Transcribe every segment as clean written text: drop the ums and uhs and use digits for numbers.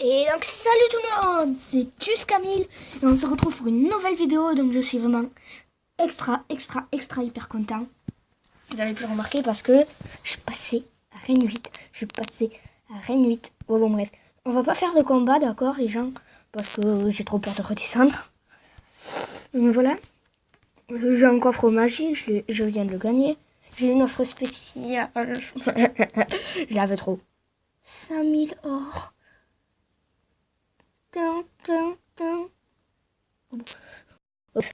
Et donc salut tout le monde, c'est Tus Camille et on se retrouve pour une nouvelle vidéo. Donc je suis vraiment extra hyper content. Vous avez pu le remarquer parce que je suis passé à Rennes 8. Bon bref, on va pas faire de combat, d'accord les gens, parce que j'ai trop peur de redescendre. Donc voilà, j'ai un coffre magique, je viens de le gagner. J'ai une offre spéciale. Je l'avais trop. 5000 or.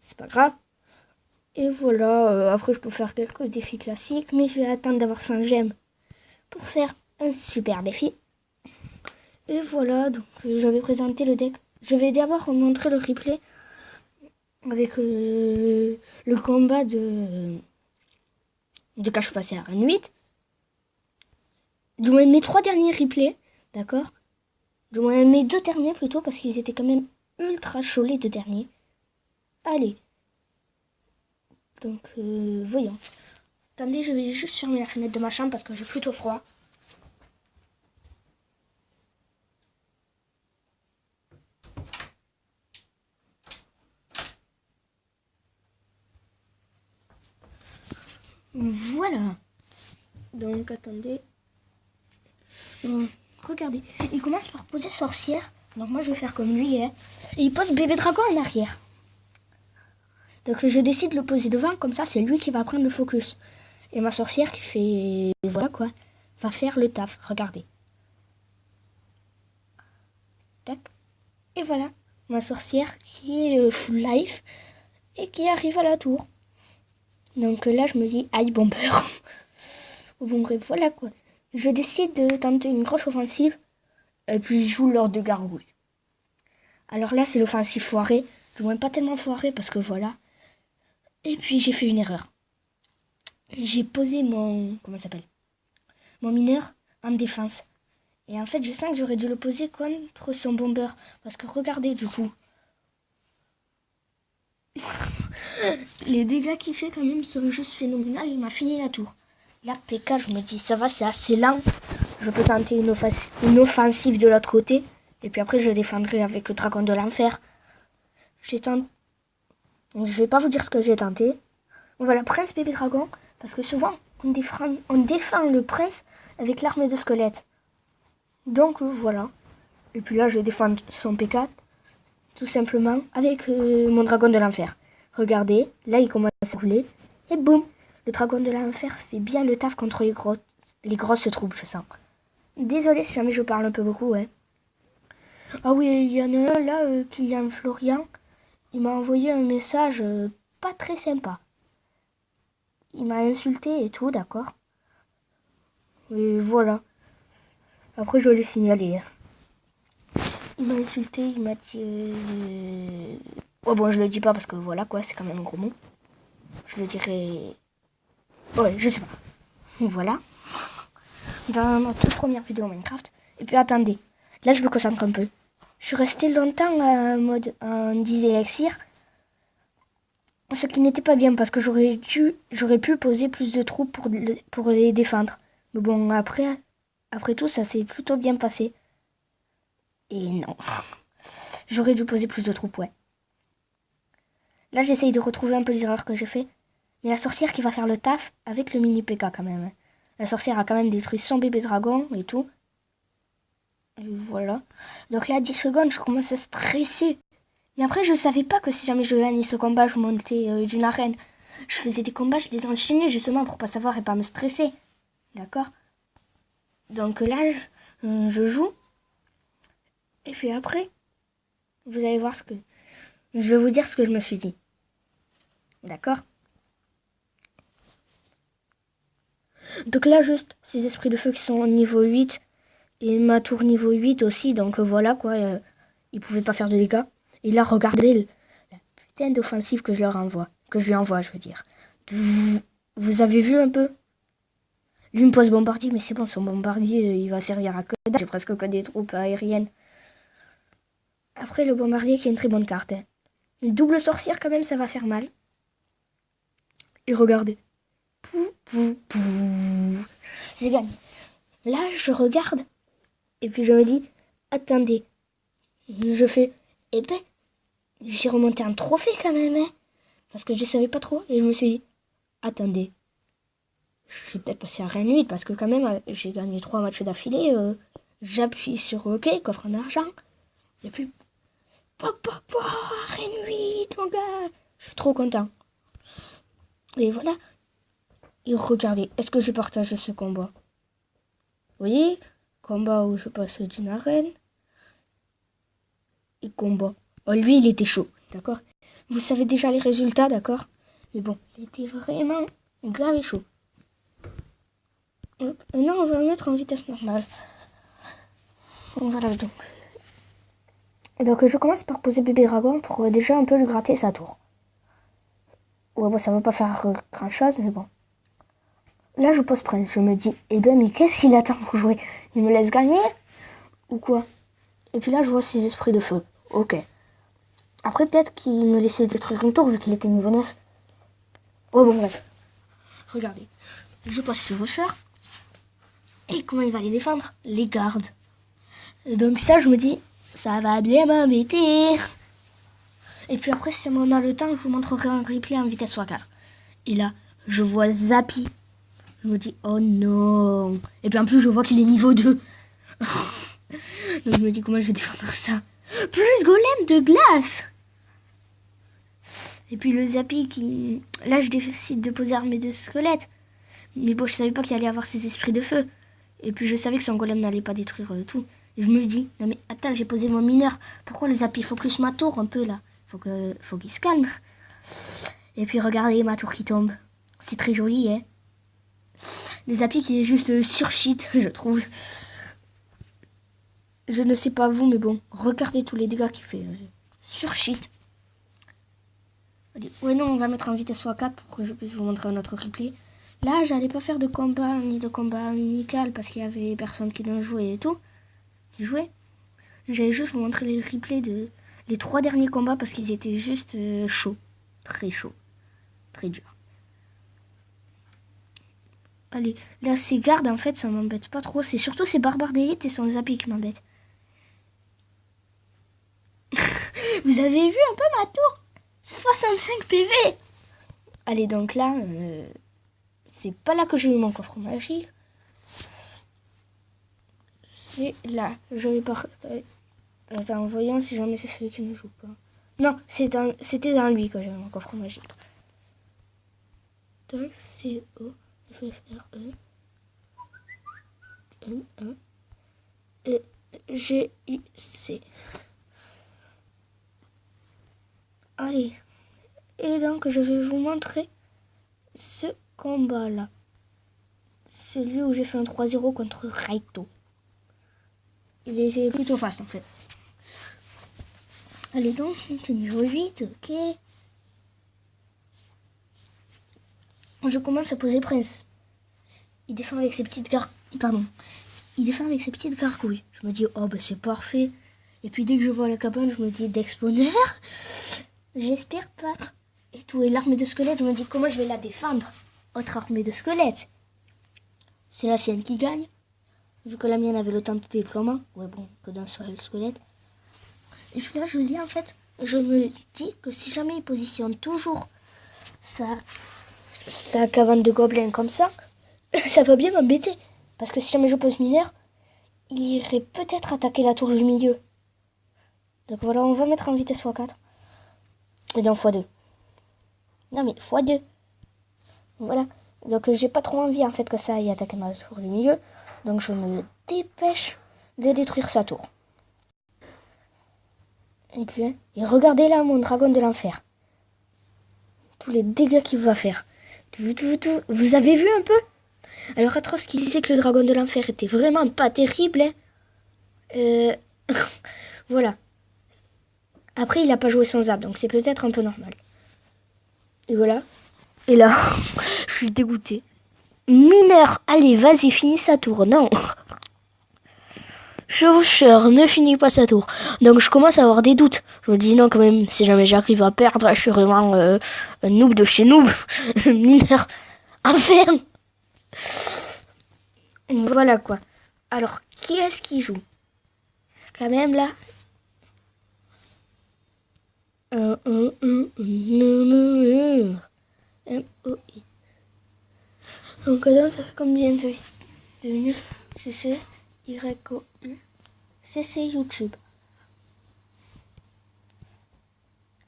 C'est pas grave. Et voilà, après je peux faire quelques défis classiques, mais je vais attendre d'avoir 100 gemmes pour faire un super défi. Et voilà, donc j'avais présenté le deck. Je vais d'abord montrer le replay avec le combat de quand je suis passé à Rennes 8. Du moins mes 3 derniers replays, d'accord. Du moins mes 2 derniers plutôt, parce qu'ils étaient quand même ultra chauds les 2 derniers. Allez. Donc, voyons. Attendez, je vais juste fermer la fenêtre de ma chambre parce que j'ai plutôt froid. Voilà. Donc, attendez. Regardez. Il commence par poser sorcière. Donc, moi, je vais faire comme lui. Hein. Et il pose bébé dragon en arrière. Donc, je décide de le poser devant. Comme ça, c'est lui qui va prendre le focus. Et ma sorcière qui fait... Voilà quoi. Va faire le taf. Regardez. Tac. Et voilà. Ma sorcière qui est full life. Et qui arrive à la tour. Donc là, je me dis, aïe, bon peur. Bon, bref, voilà quoi. Je décide de tenter une grosse offensive. Et puis, je joue l'ordre de gargouille. Alors là, c'est l'offensive foirée. Du moins, pas tellement foirée parce que voilà. Et puis, j'ai fait une erreur. J'ai posé mon... Comment ça s'appelle ? Mon mineur en défense. Et en fait, je sens que j'aurais dû le poser contre son bomber. Parce que regardez, du coup. Les dégâts qu'il fait quand même sont juste phénoménal. Il m'a fini la tour. Là, PK, je me dis, ça va, c'est assez lent. Je peux tenter une offensive de l'autre côté. Et puis après, je défendrai avec le dragon de l'enfer. J'ai tenté... Je vais pas vous dire ce que j'ai tenté. Voilà, prince bébé dragon. Parce que souvent, on défend le prince avec l'armée de squelette. Donc, voilà. Et puis là, je défends son P4. Tout simplement avec mon dragon de l'enfer. Regardez, là, il commence à rouler. Et boum, le dragon de l'enfer fait bien le taf contre les grosses troupes, je sens. Désolé si jamais je parle un peu beaucoup, hein. Ah oui, il y en a un là, Kylian Florian. Il m'a envoyé un message pas très sympa. Il m'a insulté et tout, d'accord. Et voilà. Après, je l'ai signalé. Il m'a insulté, il m'a dit... Oh bon, je le dis pas parce que voilà quoi, c'est quand même un gros mot. Je le dirai... Ouais, je sais pas. Voilà. Dans ma toute première vidéo Minecraft. Et puis attendez, là je me concentre un peu. Je suis restée longtemps en mode 10 élixirs. Ce qui n'était pas bien parce que j'aurais pu poser plus de troupes pour les défendre. Mais bon, après tout, ça s'est plutôt bien passé. Et non. J'aurais dû poser plus de troupes, ouais. Là, j'essaye de retrouver un peu les erreurs que j'ai fait. Mais la sorcière qui va faire le taf avec le mini PK quand même. La sorcière a quand même détruit son bébé dragon et tout. Et voilà. Donc là, 10 secondes, je commence à stresser. Mais après, je savais pas que si jamais je gagnais ce combat, je montais d'une arène. Je faisais des combats, je les enchaînais justement pour pas savoir et pas me stresser. D'accord ? Donc là, je joue. Et puis après, vous allez voir je vais vous dire ce que je me suis dit. D'accord ? Donc là, juste ces esprits de feu qui sont au niveau 8 et ma tour niveau 8 aussi. Donc voilà quoi, ils pouvaient pas faire de dégâts. Et là, regardez la putain d'offensive que je lui envoie, je veux dire. Vous avez vu un peu ? Lui me pose bombardier, mais c'est bon, son bombardier, il va servir à que dalle. J'ai presque que des troupes aériennes. Après, le bombardier qui est une très bonne carte. Hein. Une double sorcière quand même, ça va faire mal. Et regardez. J'ai gagné. Là, je regarde. Et puis je me dis, attendez, Je fais, eh ben, j'ai remonté un trophée quand même, hein. Parce que je savais pas trop. Et je me suis dit, attendez, je suis peut-être passé à Rennes 8 parce que quand même, j'ai gagné 3 matchs d'affilée. J'appuie sur OK, coffre en argent. Et puis, papa, Rennes 8, mon gars. Je suis trop content. Et voilà. Et regardez, est-ce que je partage ce combat? Vous voyez, combat où je passe d'une arène. Et combat. Oh, lui, il était chaud, d'accord? Vous savez déjà les résultats, d'accord? Mais bon, il était vraiment grave et chaud. Hop. Non, on va le mettre en vitesse normale. Voilà, donc. Donc, je commence par poser bébé dragon pour déjà un peu lui gratter sa tour. Ouais, bon, ça va pas faire grand chose, mais bon. Là, je pose prince. Je me dis, eh ben, mais qu'est-ce qu'il attend pour jouer? Il me laisse gagner? Ou quoi? Et puis là, je vois ses esprits de feu. Ok. Après, peut-être qu'il me laissait détruire une tour vu qu'il était niveau 9. Ouais, bon, bref. Regardez. Je passe sur Rusher. Et comment il va les défendre? Les gardes. Donc ça, je me dis, ça va bien m'embêter. Et puis après, si on a le temps, je vous montrerai un replay en vitesse x4. Et là, je vois Zappy. Je me dis, oh non. Et puis en plus, je vois qu'il est niveau 2. Donc je me dis, comment je vais défendre ça? Plus golem de glace. Et puis le Zappy qui... Là, je décide de poser armée de squelettes. Mais bon, je savais pas qu'il allait avoir ses esprits de feu. Et puis je savais que son golem n'allait pas détruire tout. Et je me dis, non mais attends, j'ai posé mon mineur. Pourquoi le Zappy focus ma tour un peu là? Faut qu'il se calme. Et puis regardez ma tour qui tombe. C'est très joli, hein. Le Zappy qui est juste sur shit, je trouve. Je ne sais pas vous, mais bon, regardez tous les dégâts qu'il fait. Sur shit. Ouais, non, on va mettre en vitesse x4 pour que je puisse vous montrer un autre replay. Là, j'allais pas faire de combat ni de combat amical parce qu'il y avait personne qui ne jouait et tout. Qui jouait. J'allais juste vous montrer les replays de les 3 derniers combats parce qu'ils étaient juste chauds. Très chauds. Très durs. Allez, là, ces gardes, en fait, ça m'embête pas trop. C'est surtout ces barbares d'élite et son Zappy qui m'embêtent. Vous avez vu un peu ma tour? 65 PV. Allez, donc là, c'est pas là que j'ai eu mon coffre magique. C'est là. Je vais partager. Attends, en voyant si jamais c'est celui qui ne joue pas. Non, c'était dans lui que j'avais mon coffre magique. Donc, C, O, F, R, E, M, E, E, G, I, C. Allez. Et donc, je vais vous montrer ce combat-là. Celui où j'ai fait un 3-0 contre Raito. Il est plutôt fast, en fait. Allez donc, c'est niveau 8, ok. Je commence à poser prince. Il défend avec ses petites Il défend avec ses petites gargouilles. Je me dis, oh ben c'est parfait. Et puis dès que je vois la cabane, je me dis, d'exponeur. J'espère pas. Et tout. Et l'armée de squelette, je me dis, comment je vais la défendre? Autre armée de squelette. C'est la sienne qui gagne. Vu que la mienne avait le temps de déploiement. Ouais bon, que d'un seul squelette. Et puis là, je lis en fait. Je me dis que si jamais il positionne toujours sa cabane de gobelins comme ça, ça va bien m'embêter. Parce que si jamais je pose mineur, il irait peut-être attaquer la tour du milieu. Donc voilà, on va mettre en vitesse x4. Et dans x2. Non mais x2. Voilà. Donc j'ai pas trop envie en fait que ça aille attaquer ma tour du milieu. Donc je me dépêche de détruire sa tour. Et puis, et regardez là mon dragon de l'enfer. Tous les dégâts qu'il va faire. Vous avez vu un peu? Alors Atroce qui disait que le dragon de l'enfer était vraiment pas terrible. Hein. Voilà. Après il a pas joué son zap, donc c'est peut-être un peu normal. Et voilà. Et là, je suis dégoûtée. Mineur, allez, vas-y, finis sa tour. Non. Chevaucheur, ne finis pas sa tour. Donc je commence à avoir des doutes. Je me dis non quand même, si jamais j'arrive à perdre, je suis vraiment un noob de chez noob. Mineur. Inferne. Voilà quoi. Alors, qui est-ce qui joue? Quand même là, M-O-I. Donc Adam, ça fait combien de minutes? C-C, Y-O-U. C-C YouTube.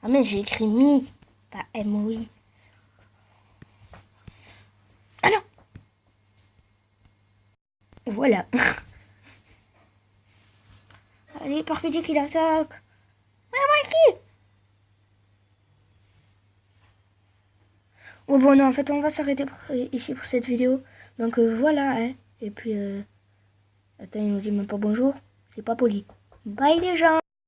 Ah mais j'ai écrit Mi, pas M-O-I. Ah non. Voilà. Allez, Parfait qui l'attaque. Qui? Oh bon, non, en fait, on va s'arrêter ici pour cette vidéo. Donc voilà, hein. Et puis, attends, il nous dit même pas bonjour. C'est pas poli. Bye les gens.